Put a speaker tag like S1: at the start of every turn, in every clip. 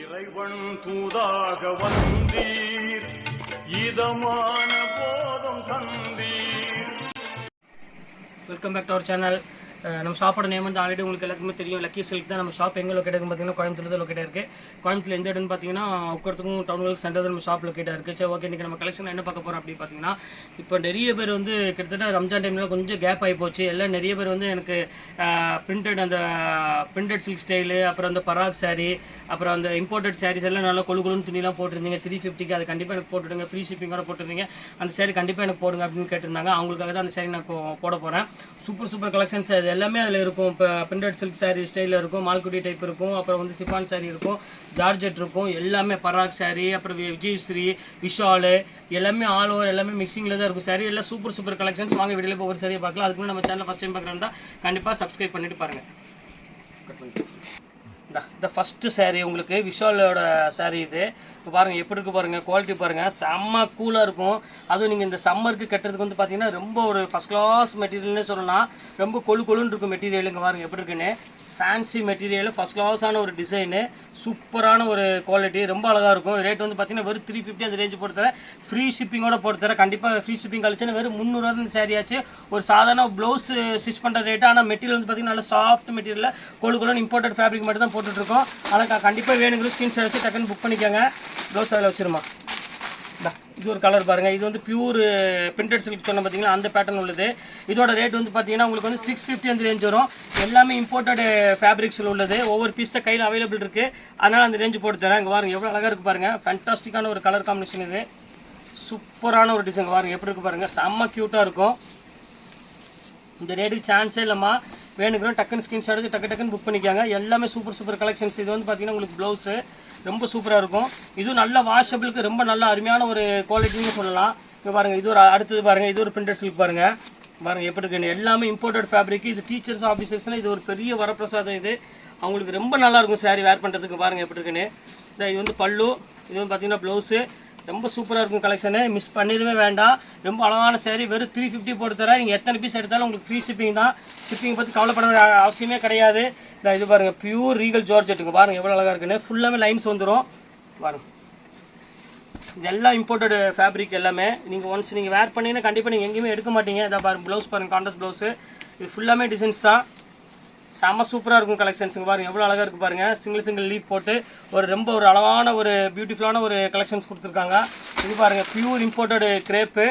S1: இறைவன் தூதாக வந்தீர், இதமான போதம் தந்தீர்.
S2: Welcome back to our channel. நம்ம ஷாப்போட நேம் வந்து ஆல்ரெடி உங்களுக்கு எல்லாத்துக்குமே தெரியும், லக்கி சில்க் தான். நம்ம ஷாப் எங்கே லொக்கேட் பார்த்தீங்கன்னா கோயம்புத்தூர் தான் லொக்கேட் இருக்குது. கோயம்புத்தூர் எந்த இடம்னு பார்த்தீங்கன்னா உட்கறதுக்கும் டவுன் ஹால் சென்டர் நம்ம ஷாப் லொக்கேட்டாக இருக்குது. சரி, ஓகே. இன்றைக்கி நம்ம கலெக்ஷன் என்ன பார்க்க போகிறோம் அப்படின்னு பார்த்தீங்கன்னா, இப்போ நிறைய பேர் வந்து கிட்டத்தட்ட ரம்ஜான் டைமில் கொஞ்சம் கேப் ஆகி போச்சு. எல்லாம் நிறைய பேர் வந்து எனக்கு பிரிண்டட் சில்க் ஸ்டைலு, அப்புறம் அந்த பராக் சாரீ, அப்புறம் அந்த இம்போர்ட்டட் சாரீஸ் எல்லாம் நல்லா கொழுன்னு துணிலாம் போட்டிருந்தீங்க 350க்கு. அது கண்டிப்பாக எனக்கு போட்டுவிடுங்க, ஃப்ரீ ஷிப்பிங்கோட போட்டிருந்தீங்க. அந்த சாரீ கண்டிப்பாக எனக்கு போடுங்க அப்படின்னு கேட்டிருந்தாங்க. அவங்களுக்காக தான் அந்த சாரீ நான் போட போகிறேன். சூப்பர் கலெக்ஷன்ஸ் அது எல்லாமே அதில் இருக்கும். இப்போ பிரிண்டட் சில்க் சாரீ ஸ்டைலில் இருக்கும், மால்குடி டைப் இருக்கும், அப்புறம் வந்து சிஃபான் சாரீ இருக்கும், ஜார்ஜெட் இருக்கும், எல்லாமே பராக் சாரீ, அப்புறம் விஜயஸ்ரீ, விஷாலு, எல்லாமே ஆல் ஓவர் எல்லாமே மிக்சிங்கில் தான் இருக்கும். சாரீ எல்லாம் சூப்பர் கலெக்ஷன்ஸ். வாங்க வீடியோவில் இப்போ ஒரு சாரியை பார்க்கலாம். அதுக்கு நம்ம சேனல் ஃபஸ்ட் டைம் பார்க்குறதா கண்டிப்பாக சப்ஸ்கிரைப் பண்ணிட்டு பாருங்கள். இந்த ஃபஸ்ட்டு சாரீ உங்களுக்கு விஷாலோட சாரீ இது. இப்போ பாருங்கள் எப்படி இருக்குது பாருங்கள், குவாலிட்டி பாருங்கள், செம்ம கூலாக இருக்கும். அதுவும் நீங்கள் இந்த சம்மருக்கு கட்டுறதுக்கு வந்து பார்த்தீங்கன்னா ரொம்ப ஒரு ஃபஸ்ட் கிளாஸ் மெட்டீரியல்னு சொல்லலாம். ரொம்ப கொழுன்னு இருக்கும் மெட்டீரியல். இங்கே பாருங்கள் எப்படி இருக்குன்னு, ஃபேன்சி மெட்டீரியல், ஃபஸ்ட் கிளாஸான ஒரு டிசைனு, சூப்பரான ஒரு குவாலிட்டி, ரொம்ப அழகாக இருக்கும். ரேட் வந்து பார்த்தீங்கன்னா வெறும் 350 அந்த ரேஞ்சு போட்டு தரேன். ஃப்ரீ ஷிப்பிங்கோட போட்டு தரேன். கண்டிப்பாக ஃப்ரீ ஷிப்பிங் கழிச்சுன்னா வெறும் 300 இந்த சாரீ ஆச்சு. ஒரு சாதாரண ப்ளவுஸ் ஸ்டிச் பண்ணுற ரேட்டு. ஆனால் மெட்டீரியல் வந்து பார்த்தீங்கன்னா நல்லா சாஃப்ட் மெட்டீரியலில் கொழுன்னு இம்போர்ட்டட் ஃபேப்ரிக் மட்டும் தான் போட்டுட்ருக்கோம். ஆனால் கண்டிப்பாக வேணுங்கிற ஸ்கிரீன்ஷாட் வச்சு டக்குன்னு புக் பண்ணிக்கோங்க. ப்ளவுஸ் அதில் வச்சுருமா. இது ஒரு கலர் பாருங்கள். இது வந்து பியூர் பிரிண்டட் சில்க் சொன்ன பார்த்தீங்கன்னா அந்த பேட்டர்ன் உள்ளது. இதோட ரேட் வந்து பார்த்தீங்கன்னா உங்களுக்கு வந்து 650 அந்த ரேஞ்ச் வரும். எல்லாமே இம்போர்ட்டட் ஃபேப்ரிக்ஸில் உள்ளது. ஒவ்வொரு பீஸ் தான் கையில் அவைலபிள் இருக்குது. அதனால் அந்த ரேஞ்சு போட்டு தரேன். இங்கே பாருங்கள் எவ்வளோ அழகாக இருக்குது பாருங்கள். ஃபேன்டாஸ்டிக்கான ஒரு கலர் காம்பினேஷன். இது சூப்பரான ஒரு டிசைன் பாருங்கள் எப்படி இருக்குது பாருங்கள். செம்ம க்யூட்டாக இருக்கும். இந்த ரேட்டுக்கு சான்ஸே இல்லைம்மா. வேணுங்கிறோம் டக்குன்னு ஸ்கிரீன்ஷாட் வச்சு டக்குன்னு புக் பண்ணிக்காங்க. எல்லாமே சூப்பர் கலெக்ஷன்ஸ். இது வந்து பார்த்தீங்கன்னா உங்களுக்கு ப்ளவுஸு ரொம்ப சூப்பராக இருக்கும். இதுவும் நல்ல வாஷபிளுக்கு ரொம்ப நல்ல அருமையான ஒரு குவாலிட்டின்னு சொல்லலாம். இங்கே பாருங்கள் இது ஒரு அடுத்தது பாருங்கள். இது ஒரு பிரிண்டட் சில்க் பாருங்கள் எப்படி இருக்குன்னு. எல்லாமே இம்போர்ட்டட் ஃபேப்ரிக். இது டீச்சர்ஸ் ஆஃபீஸர்ஸ்னால் இது ஒரு பெரிய வரப்பிரசாதம். இது அவங்களுக்கு ரொம்ப நல்லாயிருக்கும் சாரீ வேர் பண்ணுறதுக்கு. பாருங்கள் எப்படி இருக்குன்னு. இது வந்து பல்லு, இது வந்து பார்த்தீங்கன்னா ப்ளவுஸு ரொம்ப சூப்பராக இருக்கும். கலெக்ஷனு மிஸ் பண்ணிடவே வேண்டாம். ரொம்ப அழகான சாரீ. வெறும் 350 போட்டு தரேன். நீங்கள் எத்தனை பீஸ் எடுத்தாலும் உங்களுக்கு ஃப்ரீ ஷிப்பிங் தான். ஷிப்பிங் பற்றி கவலைப்பட அவசியமே கிடையாது. இது பாருங்கள் பியூர் ரீகல் ஜார்ஜெட்டுங்க. பாருங்கள் எவ்வளோ அழகாக இருக்குன்னு. ஃபுல்லாமே லைன்ஸ் வந்துடும் பாருங்கள். இதெல்லாம் இம்போர்ட்டட் ஃபேப்ரிக் எல்லாமே. நீங்கள் ஒன்ஸ் நீங்கள் வேர் பண்ணிங்கன்னா கண்டிப்பாக நீங்கள் எங்கேயுமே எடுக்க மாட்டீங்க. இதை பாருங்கள் ப்ளவுஸ் பாருங்கள், கான்ட்ராஸ்ட் ப்ளவுஸு. இது ஃபுல்லாமே டிசைன்ஸ் தான். செம்ம சூப்பராக இருக்கும் கலெக்ஷன்ஸுங்க. பாருங்கள் எவ்வளோ அழகாக இருக்குது பாருங்கள். சிங்கிள் லீஃப் போட்டு ரொம்ப ஒரு அழகான ஒரு பியூட்டிஃபுல்லான ஒரு கலெக்ஷன்ஸ் கொடுத்துருக்காங்க. இது பாருங்கள் பியூர் இம்போர்ட்டடு கிரேப்பு.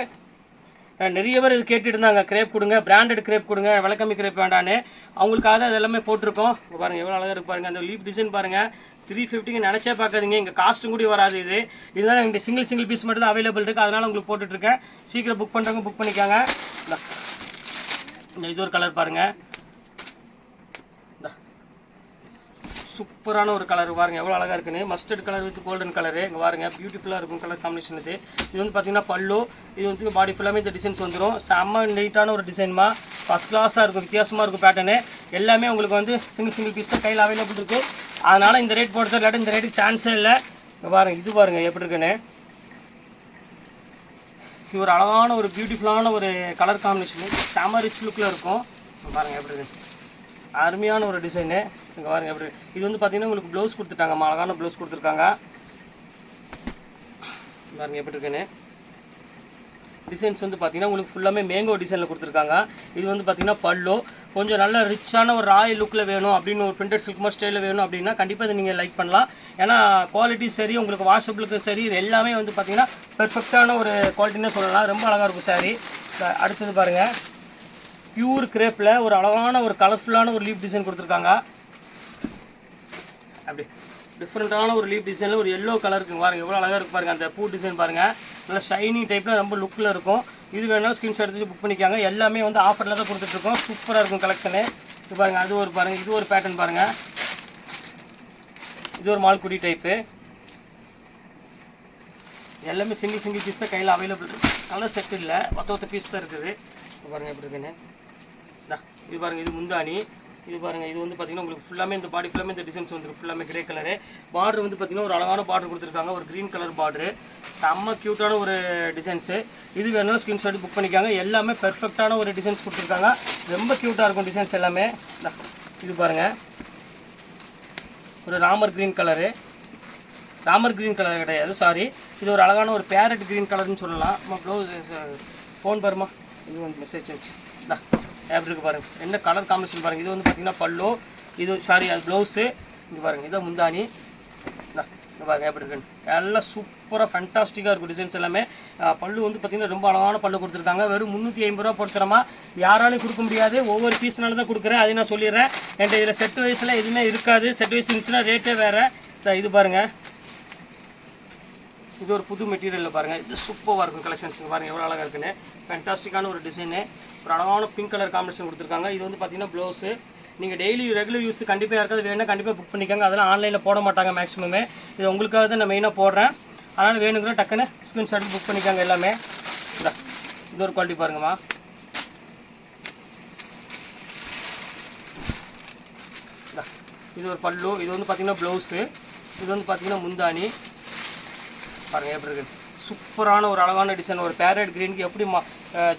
S2: நிறைய பேர் இது கேட்டுட்டு இருந்தாங்க, கிரேப் கொடுங்க, பிராண்டட் கிரேப் கொடுங்க, விளக்கம்மி கிரேப் வேண்டான்னு. அவங்களுக்காக அது எல்லாமே போட்டிருக்கோம். பாருங்கள் எவ்வளோ அழகாக இருக்கு பாருங்கள். அந்த லீஃப் டிசைன் பாருங்கள். 350 நினச்சே பார்க்காதீங்க. இங்கே காஸ்ட்டும் கூட வராது. இது இதனால் எங்கள் சிங்கிள் பீஸ் மட்டும் தான் அவைலபிள் இருக்குது. அதனால் உங்களுக்கு போட்டுட்ருக்கேன். சீக்கிரம் புக் பண்ணுறவங்க புக் பண்ணிக்காங்க. இது ஒரு கலர் பாருங்கள். சூப்பரான ஒரு கலர் பாருங்கள் எவ்வளோ அழகாக இருக்குன்னு. Mustard colour with golden colour. இங்கே பாருங்கள் பியூட்டிஃபுல்லாக இருக்கும் கலர் காம்பினேஷன். இது வந்து பார்த்தீங்கன்னா பல்லு. இது வந்து பாடி ஃபுல்லாமே இந்த டிசைன்ஸ் வந்துடும். செம்ம நீட்டான ஒரு டிசைன்மா. ஃபஸ்ட் கிளாஸாக இருக்கும், வித்தியாசமாக இருக்கும் பேட்டர்னு. எல்லாமே உங்களுக்கு வந்து சிங்கிள் பீஸ் தான் கையில் அவைலபிள் இருக்குது. அதனால் இந்த ரேட் போட்டு இல்லாட்டி இந்த ரேட்டுக்கு சான்ஸே இல்லை. இங்கே பாருங்கள் இது பாருங்கள் எப்படி இருக்குன்னு. இது ஒரு அழகான ஒரு பியூட்டிஃபுல்லான ஒரு கலர் காம்பினேஷனு. செம்ம ரிச் லுக்கில் இருக்கும். பாருங்கள் எப்படி இருக்கு, அருமையான ஒரு டிசைனு. இங்கே பாருங்கள் எப்படி. இது வந்து பார்த்தீங்கன்னா உங்களுக்கு ப்ளவுஸ் கொடுத்துட்டாங்க, அழகான ப்ளவுஸ் கொடுத்துருக்காங்க. பாருங்கள் எப்படி இருக்குன்னு. டிசைன்ஸ் வந்து பார்த்தீங்கன்னா உங்களுக்கு ஃபுல்லாமே மேங்கோ டிசைனில் கொடுத்துருக்காங்க. இது வந்து பார்த்தீங்கன்னா பல்லு. கொஞ்சம் நல்ல ரிச்சான ஒரு ராயல் லுக்கில் வேணும் அப்படின்னு, ஒரு பிரிண்டட் சில்க் மாதிரி ஸ்டைலில் வேணும் அப்படின்னா கண்டிப்பாக இதை நீங்கள் லைக் பண்ணலாம். ஏன்னா குவாலிட்டி சரி, உங்களுக்கு வாஷபிளுக்கு சரி, இது எல்லாமே வந்து பார்த்தீங்கன்னா பெர்ஃபெக்டான ஒரு குவாலிட்டின்னு சொல்லலாம். ரொம்ப அழகாக இருக்கும் சாரீ. அடுத்தது பாருங்கள் பியூர் கிரேப்பில் ஒரு அழகான ஒரு கலர்ஃபுல்லான ஒரு லீஃப் டிசைன் கொடுத்துருக்காங்க. அப்படி டிஃப்ரெண்ட்டான ஒரு லீஃப் டிசைனில் ஒரு எல்லோ கலருக்கு பாருங்கள் எவ்வளோ அழகாக இருக்குது பாருங்கள். அந்த பூ டிசைன் பாருங்கள் நல்லா ஷைனிங் டைப்பில் ரொம்ப லுக்கில் இருக்கும். இது வேணாலும் ஸ்க்ரீன்ஷாட் எடுத்து புக் பண்ணிக்காங்க. எல்லாமே வந்து ஆஃபரில் தான் கொடுத்துட்ருக்கோம். சூப்பராக இருக்கும் கலெக்ஷனு. இது பாருங்கள் அது ஒரு பாருங்கள். இது ஒரு பேட்டர்ன் பாருங்கள். இது ஒரு மால்குடி டைப்பு. எல்லாமே சிங்கிள் பீஸ் தான் கையில் அவைலபிள் இருக்குது. கலர் செட் இல்லை, ஒத்த பீஸ் தான் இருக்குது. பாருங்கள் எப்படி இருக்குன்னு. இது பாருங்கள் இது முந்தானி. இது பாருங்கள் இது வந்து பார்த்தீங்கன்னா உங்களுக்கு ஃபுல்லாமே இந்த பாடி ஃபுல்லாமே இந்த டிசைன்ஸ் வந்து ஃபுல்லாமே கிரே கலரு. பார்டர் வந்து பார்த்தீங்கன்னா ஒரு அழகான பார்டர் கொடுத்துருக்காங்க. ஒரு க்ரீன் கலர் பார்டரு. செம்ம க்யூட்டான ஒரு டிசைன்ஸு. இது வேணாலும் ஸ்க்ரீன்ஷாட் புக் பண்ணிக்காங்க. எல்லாமே பெர்ஃபெக்டான ஒரு டிசைன்ஸ் கொடுத்துருக்காங்க. ரொம்ப க்யூட்டாக இருக்கும் டிசைன்ஸ் எல்லாமே. இது பாருங்கள் ஒரு Ramar green colour. Ramar green colour கிடையாது, சாரி. இது ஒரு அழகான ஒரு பேரட் க்ரீன் கலர்னு சொல்லலாம். நம்ம ப்ளவுஸ் ஃபோன் பாருமா, இது வந்து மெசேஜ் வச்சு எப்படி இருக்குது பாருங்கள், என்ன கலர் காம்பினேஷன் பாருங்கள். இது வந்து பார்த்திங்கன்னா பல்லு, இது சாரி அது ப்ளவுஸு. இங்கே பாருங்கள், இதை முந்தானி. இங்கே பாருங்கள் எப்படி இருக்குன்னு, எல்லாம் சூப்பராக ஃபேண்டாஸ்டிக்காக இருக்கும் டிசைன்ஸ் எல்லாமே. பல்லு வந்து பார்த்திங்கன்னா ரொம்ப அழகான பல்லு கொடுத்துருக்காங்க. வெறும் 350 ரூபா பொறுத்தரமா யாராலையும் கொடுக்க முடியாது. ஒவ்வொரு பீஸ்னால தான் கொடுக்குறேன், அதை நான் சொல்லிடுறேன். என்கிட்ட இதில் செட் வைஸில் எதுவுமே இருக்காது. செட் வைஸ் இருந்துச்சுன்னா ரேட்டே வேறு. இது பாருங்கள், இது ஒரு புது மெட்டீரியலில் பாருங்கள், இது சூப்பராக இருக்கும் கலெக்ஷன்ஸ். பாருங்கள் எவ்வளோ அழகாக இருக்குன்னு, ஃபேண்டாஸ்டிக்கான ஒரு டிசைனு. ஒரு அழகான பிங்க் கலர் காம்பினேஷன் கொடுத்துருக்காங்க. இது வந்து பார்த்திங்கன்னா ப்ளவுஸு. நீங்கள் டெய்லி ரெகுலர் யூஸ் கண்டிப்பாக யாருக்காவது வேணும்னா கண்டிப்பாக புக் பண்ணிக்கோங்க. அதெல்லாம் ஆன்லைனில் போட மாட்டாங்க மேக்ஸிமமே. இது உங்களுக்காக தான் நான் மெயினாக போடுறேன். அதனால் வேணுங்கிற டக்குன்னு ஸ்க்ரீன்ஷாட் புக் பண்ணிக்காங்க எல்லாமே. இது ஒரு குவாலிட்டி பாருங்கம்மா. இது ஒரு பல்லு. இது வந்து பார்த்திங்கன்னா ப்ளவுஸு. இது வந்து பார்த்திங்கன்னா முந்தானி. பாருங்கள் எப்படி இருக்குது, சூப்பரான ஒரு அழகான டிசைன். ஒரு பேரட் க்ரீனுக்கு எப்படி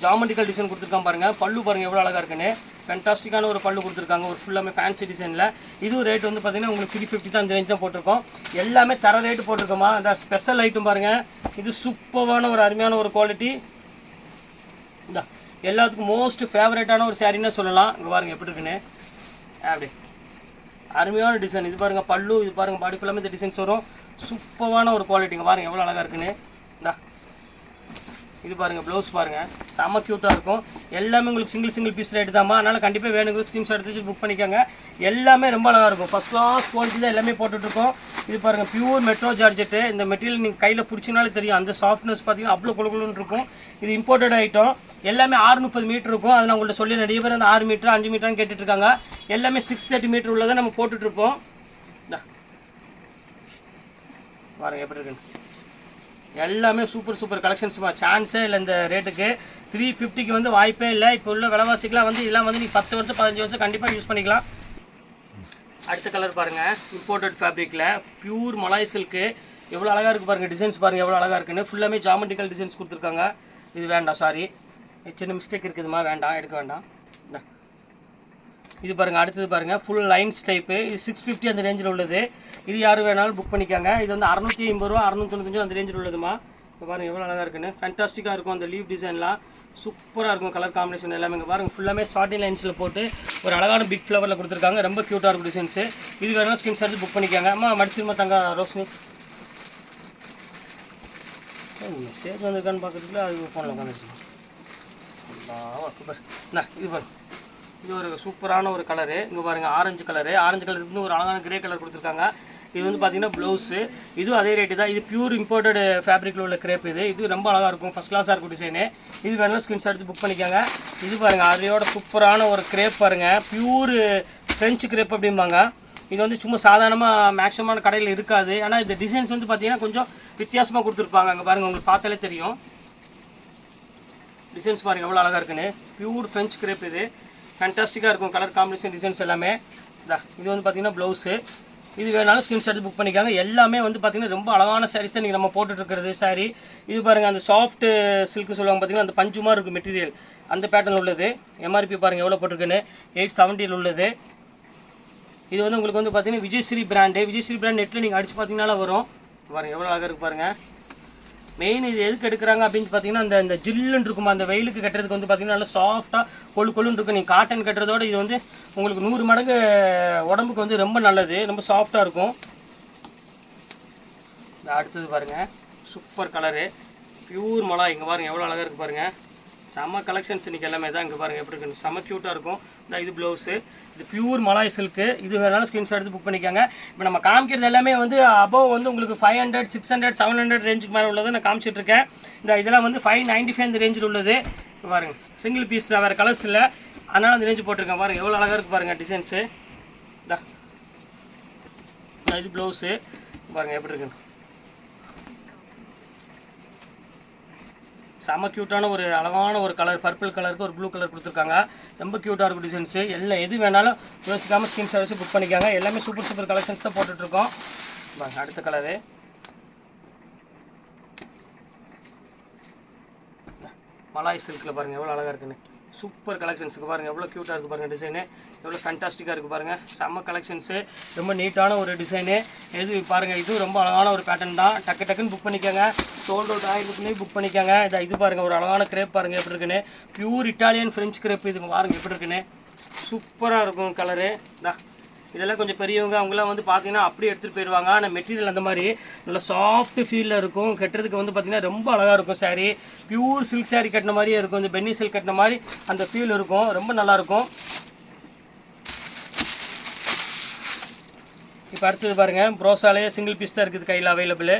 S2: ஜாமெட்ரிக்கல் டிசைன் கொடுத்துருக்கான் பாருங்கள். பல்லு பாருங்கள் எவ்வளோ அழகாக இருக்குன்னு, ஃபேண்டாஸ்டிக்கான ஒரு பல்லு கொடுத்துருக்காங்க. ஒரு ஃபுல்லாமே ஃபேன்சி டிசைனில். இதுவும் ரேட் வந்து பார்த்திங்கன்னா உங்களுக்கு 350 தான், இந்த ரேஞ்ச் தான் போட்டிருக்கோம். எல்லாமே தர ரேட்டு போட்டிருக்கோமா. இந்த ஸ்பெஷல் ஐட்டம் பாருங்கள், இது சூப்பரான ஒரு அருமையான ஒரு குவாலிட்டி. இந்த எல்லாத்துக்கும் மோஸ்ட் ஃபேவரேட்டான ஒரு சாரின்னு சொல்லலாம். இங்கே பாருங்கள் எப்படி இருக்குன்னு, அப்படி அருமையான டிசைன். இது பாருங்கள் பல்லு, இது பாருங்கள் பாடி ஃபுல்லாமே இந்த டிசைன்ஸ் வரும். சூப்பரான ஒரு குவாலிட்டிங்க பாருங்கள் எவ்வளோ அழகாக இருக்குன்னு. இது பாருங்கள் ப்ளவுஸ் பாருங்கள், செம்ம க்யூட்டாக இருக்கும். எல்லாமே உங்களுக்கு சிங்கிள் பீஸ் ரேட்டு தான்மா. அதனால் கண்டிப்பாக வேணுங்கிற ஸ்க்ரீன்ஷாட் எடுத்து புக் பண்ணிக்கோங்க. எல்லாமே ரொம்ப அழகாக இருக்கும், ஃபஸ்ட் கிளாஸ் குவாலிட்டி தான் எல்லாமே போட்டுட்ருக்கோம். இது பாருங்கள் பியூர் மெட்ரோ ஜார்ஜெட்டு. இந்த மெட்டீரியல் நீங்கள் கையில் பிடிச்சினாலே தெரியும், அந்த சாஃப்ட்னஸ் பார்த்தீங்கன்னா அவ்வளோ குழுன்னு இருக்கும். இது இம்போர்ட்டட் ஐட்டம். எல்லாமே 630 மீட்டர் இருக்கும். அதை நான் உங்கள்கிட்ட சொல்லி நிறைய பேர் அந்த 6 மீட்டர் 5 மீட்டர்னு கேட்டுட்ருக்காங்க. எல்லாமே 630 மீட்டர் உள்ளதை நம்ம போட்டுட்ருப்போம். பாருங்கள் எப்படி இருக்குன்னு, எல்லாமே சூப்பர் கலெக்ஷன்ஸ். சான்ஸே இல்லை இந்த ரேட்டுக்கு. 350க்கு வந்து வாய்ப்பே இல்லை. இப்போ உள்ள விலைவாசிக்கெலாம் வந்து இதெல்லாம் வந்து நீங்கள் 10 வருஷம் 15 வருஷம் கண்டிப்பாக யூஸ் பண்ணிக்கலாம். அடுத்த கலர் பாருங்கள், இம்போர்ட்டட் ஃபேப்ரிக்கில் பியூர் மலாய் சில்க்கு. எவ்வளோ அழகாக இருக்குது பாருங்கள், டிசைன்ஸ் பாருங்கள் எவ்வளோ அழகாக இருக்குன்னு. ஃபுல்லாமே ஜாமெட்ரிக்கல் டிசைன்ஸ் கொடுத்துருக்காங்க. இது வேண்டாம், சாரி சின்ன மிஸ்டேக் இருக்குதுமா, வேண்டாம் எடுக்க வேண்டாம். இது பாருங்கள், அடுத்தது பாருங்கள் ஃபுல் லைன்ஸ் டைப்பு. இது 650 அந்த ரேஞ்சில் உள்ளது. இது யார் வேணாலும் புக் பண்ணிக்காங்க. இது வந்து 650 ரூபா 695 அந்த ரேஞ்சில் உள்ளதுமா. இப்போ பாருங்கள் எவ்வளோ அழகாக இருக்குன்னு, ஃபேண்டாஸ்டிக்காக இருக்கும். அந்த லீவ் டிசைன்லாம் சூப்பராக இருக்கும். கலர் காம்பினேஷன் எல்லாமே இங்கே பாருங்கள் ஃபுல்லாமே ஸ்டார்டிங் லைன்ஸில் போட்டு ஒரு அழகான பிக் ஃப்ளவரில் கொடுத்துருக்காங்க. ரொம்ப க்யூட்டாக இருக்கும் டிசைன்ஸு. இது வேணாலும் ஸ்க்ரீன்ஷாட் புக் பண்ணிக்காங்க. அம்மா மடிச்சிருமா தங்க ரோஷினி, மெசேஜ் வந்துருக்கான்னு பார்க்குறதுல அது ஃபோனில் உட்காந்துருச்சு. இது பாருங்க, இது ஒரு சூப்பரான ஒரு கலரு. இங்கே பாருங்கள் ஆரஞ்சு கலரு. ஆரஞ்சு கலருக்கு ஒரு அழகான கிரே கலர் கொடுத்துருக்காங்க. இது வந்து பார்த்திங்கன்னா ப்ளவுஸு. இதுவும் அதே ரேட்டு தான். இது பியூர் இம்போர்ட்டட் ஃபேப்ரிக்கில் உள்ள கிரேப். இது ரொம்ப அழகாக இருக்கும், ஃபஸ்ட் கிளாஸாக இருக்கும் டிசைனு. இது வேணாலும் ஸ்க்ரீன்ஷாட் எடுத்து புக் பண்ணிக்காங்க. இது பாருங்கள் அதையோட சூப்பரான ஒரு கிரேப் பாருங்கள், பியூர் ஃப்ரெஞ்சு கிரேப் அப்படிம்பாங்க. இது வந்து சும்மா சாதாரணமாக மேக்ஸிமமான கடையில் இருக்காது. ஆனால் இந்த டிசைன்ஸ் வந்து பார்த்திங்கன்னா கொஞ்சம் வித்தியாசமாக கொடுத்துருப்பாங்க. அங்கே பாருங்கள் உங்களுக்கு பார்த்தாலே தெரியும். டிசைன்ஸ் பாருங்கள் எவ்வளோ அழகாக இருக்குன்னு, பியூர் ஃப்ரெஞ்ச் கிரேப். இது ஃபேண்டாஸ்டிக்காக இருக்கும் கலர் காம்பினேஷன் டிசைன்ஸ் எல்லாமே. இது வந்து பார்த்திங்கன்னா ப்ளவுஸு. இது வேணாலும் ஸ்க்ரீன்ஷாட் புக் பண்ணிக்காங்க. எல்லாமே வந்து பார்த்திங்கன்னா ரொம்ப அழகான சாரீஸ் தான் நீங்கள் நம்ம போட்டுட்ருக்கிறது சாரீ. இது பாருங்கள் அந்த சாஃப்ட் சில்க்கு சொல்லுவாங்க பார்த்திங்கன்னா, அந்த பஞ்சு மாதிரி இருக்குது மெட்டீரியல், அந்த பேட்டர்ன் உள்ளது. எம்ஆர்பி பாருங்கள் எவ்வளோ போட்டிருக்குன்னு, 870 உள்ளது. இது வந்து உங்களுக்கு வந்து பார்த்திங்கன்னா விஜயஸ்ரீ பிராண்டு. விஜயஸ்ரீ பிராண்ட் நெட்டில் நீங்கள் அடித்து பார்த்தீங்கனால வரும். பாருங்கள் எவ்வளோ அழகாக இருக்குது பாருங்கள். மெயின் இது எதுக்கு எடுக்கிறாங்க அப்படின்னு பார்த்தீங்கன்னா, அந்த ஜில்லுன்னு இருக்குமா, அந்த வெயிலுக்கு கட்டுறதுக்கு வந்து பார்த்திங்கன்னா நல்லா சாஃப்டாக கொழுன்னு இருக்கும். நீங்கள் காட்டன் கட்டுறதோட இது வந்து உங்களுக்கு 100 மடங்கு உடம்புக்கு வந்து ரொம்ப நல்லது, ரொம்ப சாஃப்டாக இருக்கும். அடுத்தது பாருங்கள் சூப்பர் கலரு, பியூர் மலா. இங்கே பாருங்கள் எவ்வளோ அழகாக இருக்குது பாருங்கள். செம்ம கலெக்ஷன்ஸ் இன்றைக்கி எல்லாமே தான். இங்கே பாருங்கள் எப்படி இருக்குன்னு, செம்ம க்யூட்டாக இருக்கும். இது ப்ளவுஸு. இது பியூர் மலாய் சில்க்கு. இது வேணாலும் ஸ்க்ரீன்ஷாட் எடுத்து புக் பண்ணிக்காங்க. இப்போ நம்ம காமிக்கிறது எல்லாமே வந்து அபவ் வந்து உங்களுக்கு 500, 600, 700 ரேஞ்சுக்கு மேலே உள்ளதை நான் காமிச்சிட்ருக்கேன். இதெல்லாம் வந்து 595 இந்த ரேஞ்சில் உள்ளது. பாருங்கள் சிங்கிள் பீஸ் தான், வேறு கலர்ஸ் இல்லை, அதனால் அந்த ரேஞ்சு போட்டிருக்கேன். பாருங்கள் எவ்வளோ அழகாக இருக்குது பாருங்கள் டிசைன்ஸு. இது ப்ளவுஸு பாருங்கள் எப்படி இருக்குன்னு, செம்ம க்யூட்டான ஒரு அழகான ஒரு கலர், பர்பிள் கலருக்கு ஒரு ப்ளூ கலர் கொடுத்துருக்காங்க. ரொம்ப க்யூட்டாக இருக்கும் டிசைன்ஸு. எல்லாம் எது வேணாலும் யோசிக்காமல் ஸ்க்ரீன்ஷாட் வச்சு புக் பண்ணிக்காங்க. எல்லாமே சூப்பர் கலெக்ஷன்ஸ் தான் போட்டுட்ருக்கோம். அடுத்த கலரு மலாய் சில்கில் பாருங்கள் எவ்வளோ அழகாக இருக்குன்னு, சூப்பர் கலெக்ஷன்ஸுக்கு பாருங்கள் எவ்வளோ க்யூட்டாக இருக்குது பாருங்கள் டிசைனு, எவ்வளோ ஃபேண்டாஸ்டிக்காக இருக்குது பாருங்கள். செம்ம கலெக்ஷன்ஸு, ரொம்ப நீட்டான ஒரு டிசைனு. இது பாருங்கள், இது ரொம்ப அழகான ஒரு பேட்டர்ன் தான். டக்குன்னு புக் பண்ணிக்கோங்க, சோல்ட் அவுட் ஆகிருக்குன்னே புக் பண்ணிக்கோங்க. இது பாருங்கள் ஒரு அழகான கிரேப் பாருங்கள் எப்படி இருக்குன்னு, பியூர் இட்டாலியன் ஃப்ரெஞ்ச் கிரேப். இது பாருங்கள் எப்படி இருக்குன்னு, சூப்பராக இருக்கும் கலரு. இதெல்லாம் கொஞ்சம் பெரியவங்க அவங்களாம் வந்து பார்த்தீங்கன்னா அப்படியே எடுத்துகிட்டு போயிடுவாங்க. ஆனால் மெட்டீரியல் அந்த மாதிரி நல்லா சாஃப்ட் ஃபீலில் இருக்கும். கட்டுறதுக்கு வந்து பார்த்திங்கன்னா ரொம்ப அழகாக இருக்கும். சாரீ பியூர் சில்க் சாரீ கட்டின மாதிரியே இருக்கும். இந்த பென்னி சில்க் கட்டின மாதிரி அந்த ஃபீல் இருக்கும், ரொம்ப நல்லாயிருக்கும். இப்போ அடுத்தது பாருங்கள், ப்ரோஸாலே சிங்கிள் பீஸ் தான் இருக்குது கையில் அவைலபிள்.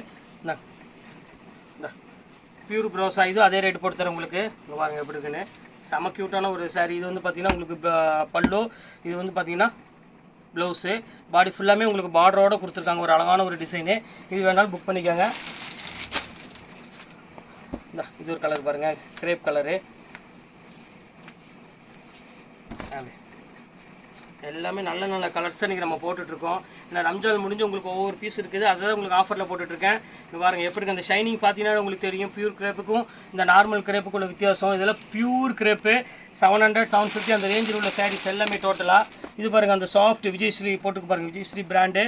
S2: பியூர் ப்ரோஸா, இது அதே ரேட்டு போட்டு தரேன் உங்களுக்கு. இங்கே பாருங்கள் எப்படி இருக்குன்னு, செம க்யூட்டான ஒரு சாரீ. இது வந்து பார்த்திங்கன்னா உங்களுக்கு பல்லு, இது வந்து பார்த்திங்கன்னா ப்ளவுஸு. பாடி ஃபுல்லாமே உங்களுக்கு பார்டரோடு கொடுத்துருக்காங்க, ஒரு அழகான ஒரு டிசைனு. இது வேணாலும் புக் பண்ணிக்கோங்க. இது ஒரு கலர் பாருங்கள், கிரேப் கலரு. எல்லாமே நல்ல நல்ல கலர்ஸை இன்றைக்கி நம்ம போட்டுட்ருக்கோம். இந்த ரம்ஜான் முடிஞ்சு உங்களுக்கு ஒவ்வொரு பீஸ் இருக்குது, அதை தான் உங்களுக்கு ஆஃபரில் போட்டுட்ருக்கேன். இங்கே பாருங்கள் எப்படி அந்த ஷைனிங் பார்த்தீங்கன்னா உங்களுக்கு தெரியும். பியூர் கிரேப்புக்கும் இந்த நார்மல் கிரேப்புக்கும் உள்ள வித்தியாசம். இதெல்லாம் பியூர் கிரேப்பு 700 750 அந்த ரேஞ்சில் உள்ள சாரீஸ் எல்லாமே டோட்டலாக. இது பாருங்கள் அந்த சாஃப்ட் விஜயஸ்ரீ போட்டுக்கு பாருங்கள், விஜயஸ்ரீ பிராண்டு.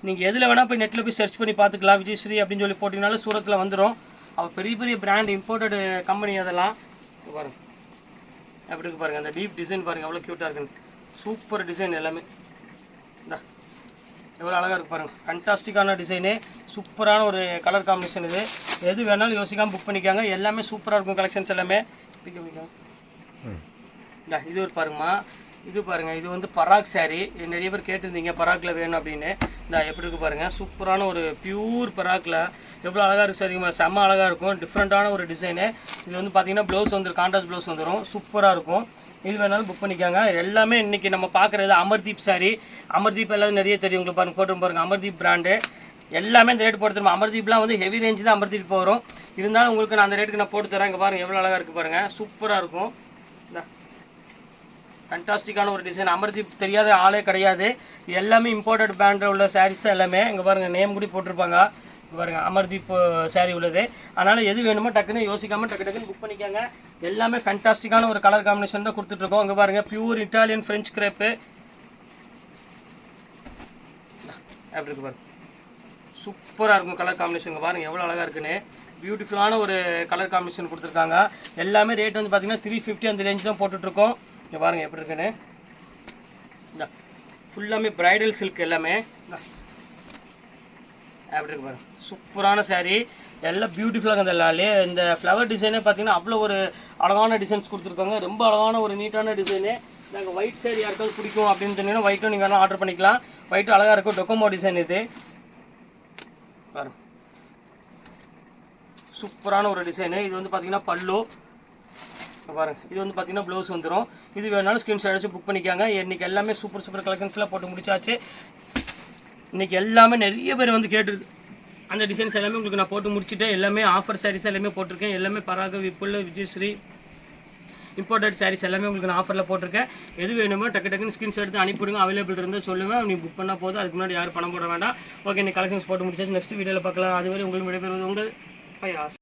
S2: நீங்கள் எதில் வேணால் போய் நெட்டில் போய் சர்ச் பண்ணி பார்த்துக்கலாம். விஜயஸ்ரீ அப்படின்னு சொல்லி போட்டிங்கனாலும் சூரத்தில் வந்துடும். அவள் பெரிய பெரிய பிராண்ட் இம்போர்ட்டடு கம்பெனி அதெல்லாம். பாருங்கள் எப்படி இருக்கு பாருங்கள், அந்த டீப் டிசைன் பாருங்கள் எவ்வளோ க்யூட்டாக இருக்குன்னு, சூப்பர் டிசைன் எல்லாமே. எவ்வளோ அழகாக இருக்குது பாருங்கள், ஃபேண்டாஸ்டிக்கான டிசைனு, சூப்பரான ஒரு கலர் காம்பினேஷன். இது எது வேணாலும் யோசிக்காமல் புக் பண்ணிக்காங்க. எல்லாமே சூப்பராக இருக்கும் கலெக்ஷன்ஸ் எல்லாமே. இது ஒரு பாருங்கம்மா, இது பாருங்கள், இது வந்து பராக் சாரீ. நிறைய பேர் கேட்டிருந்தீங்க பராக்கில் வேணும் அப்படின்னு. எப்படி இருக்குது பாருங்கள், சூப்பரான ஒரு பியூர் பராக்கில் எவ்வளோ அழகாக இருக்குது சார், செம்ம அழகாக இருக்கும். டிஃப்ரெண்ட்டான ஒரு டிசைனு. இது வந்து பார்த்திங்கன்னா ப்ளவுஸ் வந்துடும், கான்ட்ராஸ்ட் ப்ளவுஸ் வந்துடும், சூப்பராக இருக்கும். இது வேணாலும் புக் பண்ணிக்காங்க. எல்லாமே இன்றைக்கி நம்ம பார்க்குறது அமர்தீப் சாரீ. அமர்தீப் எல்லாம் நிறைய தெரியும் உங்களுக்கு பாருங்கள், போட்டு பாருங்கள் அமர்தீப் பிராண்டு. எல்லாமே இந்த ரேட் போட்டு தருவோம். அமர்தீப்லாம் வந்து ஹெவி ரேஞ்சு தான் அமர்தீப் வரும். இருந்தாலும் உங்களுக்கு நான் அந்த ரேட்டுக்கு நான் போட்டு தரேன். இங்கே பாருங்கள் எவ்வளோ அழகாக இருக்குது பாருங்கள், சூப்பராக இருக்கும். ஃபேண்டாஸ்டிக்கான ஒரு டிசைன். அமர்தீப் தெரியாத ஆளே கிடையாது. எல்லாமே இம்போர்ட்டட் பிராண்டில் உள்ள சாரீஸ் தான் எல்லாமே. இங்கே பாருங்கள் நேம் கூட போட்டிருப்பாங்க. பாருங்கள் அமர்தீப் சாரீ உள்ளது. அதனால் எது வேணுமோ டக்குன்னு யோசிக்காமல் டக்குன்னு புக் பண்ணிக்காங்க. எல்லாமே ஃபேண்டாஸ்டிக்கான ஒரு கலர் காம்பினேஷன் தான் கொடுத்துட்ருக்கோம். இங்கே பாருங்கள் பியூர் இட்டாலியன் ஃப்ரெஞ்ச் கிரேப்பு. எப்படி இருக்கு பாருங்கள், சூப்பராக இருக்கும் கலர் காம்பினேஷன். இங்கே பாருங்கள் எவ்வளோ அழகாக இருக்குன்னு, பியூட்டிஃபுல்லான ஒரு கலர் காம்பினேஷன் கொடுத்துருக்காங்க. எல்லாமே ரேட் வந்து பார்த்திங்கன்னா 350 அந்த ரேஞ்ச் தான் போட்டுட்ருக்கோம். இங்கே பாருங்கள் எப்படி இருக்குன்னு, ஃபுல்லாமே பிரைடல் சில்க் எல்லாமே. அப்படி இருக்கு பாருங்கள், சூப்பரான சாரீ. எல்லாம் பியூட்டிஃபுல்லாக இருந்தாலே இந்த ஃப்ளவர் டிசைனே பார்த்தீங்கன்னா அவ்வளோ ஒரு அழகான டிசைன்ஸ் கொடுத்துருக்காங்க. ரொம்ப அழகான ஒரு நீட்டான டிசைனு. நாங்கள் ஒயிட் சாரீ யாருக்காவது பிடிக்கும் அப்படின்னு சொன்னீங்கன்னா ஒயிட்டும் நீங்கள் வேணால் ஆர்டர் பண்ணிக்கலாம். ஒயிட்டும் அழகாக இருக்கும். டொக்கோமோ டிசைன் இது பாருங்க, சூப்பரான ஒரு டிசைனு. இது வந்து பார்த்தீங்கன்னா பல்லு பாருங்கள். இது வந்து பார்த்தீங்கன்னா ப்ளவுஸ் வந்துடும். இது வேணாலும் ஸ்க்ரீன்ஷாட் அடிச்சு புக் பண்ணிக்காங்க. இன்றைக்கி எல்லாமே சூப்பர் கலெக்ஷன்ஸ்லாம் போட்டு முடிச்சாச்சு. இன்றைக்கி எல்லாமே நிறைய பேர் வந்து கேட்டுருக்கு. அந்த டிசைன்ஸ் எல்லாமே உங்களுக்கு நான் போட்டு முடிச்சுட்டேன். எல்லாமே ஆஃபர் சாரீஸ் எல்லாமே போட்டிருக்கேன். எல்லாமே பராக, விப்புல், விஜயஸ்ரீ இம்போர்ட்டட் சாரீஸ் எல்லாமே உங்களுக்கு நான் ஆஃபரில் போட்டிருக்கேன். எது வேணுமோ டக்குன்னு ஸ்க்ரீன்ஷாட் எடுத்து அனுப்பிவிடுங்க. அவைலபிள் இருந்தால் சொல்லுவேன். நீங்கள் புக் பண்ணால் போதும். அதுக்கு முன்னாடி யாரும் பணம் போட வேண்டாம். ஓகே, இன்னைக்கு கலெக்ஷன்ஸ் போட்டு முடிச்சாச்சு. நெக்ஸ்ட் வீடியோவில் பார்க்கலாம். அதுவரை உங்களுக்கு விடைபெறுவது உங்கள் 5 hours.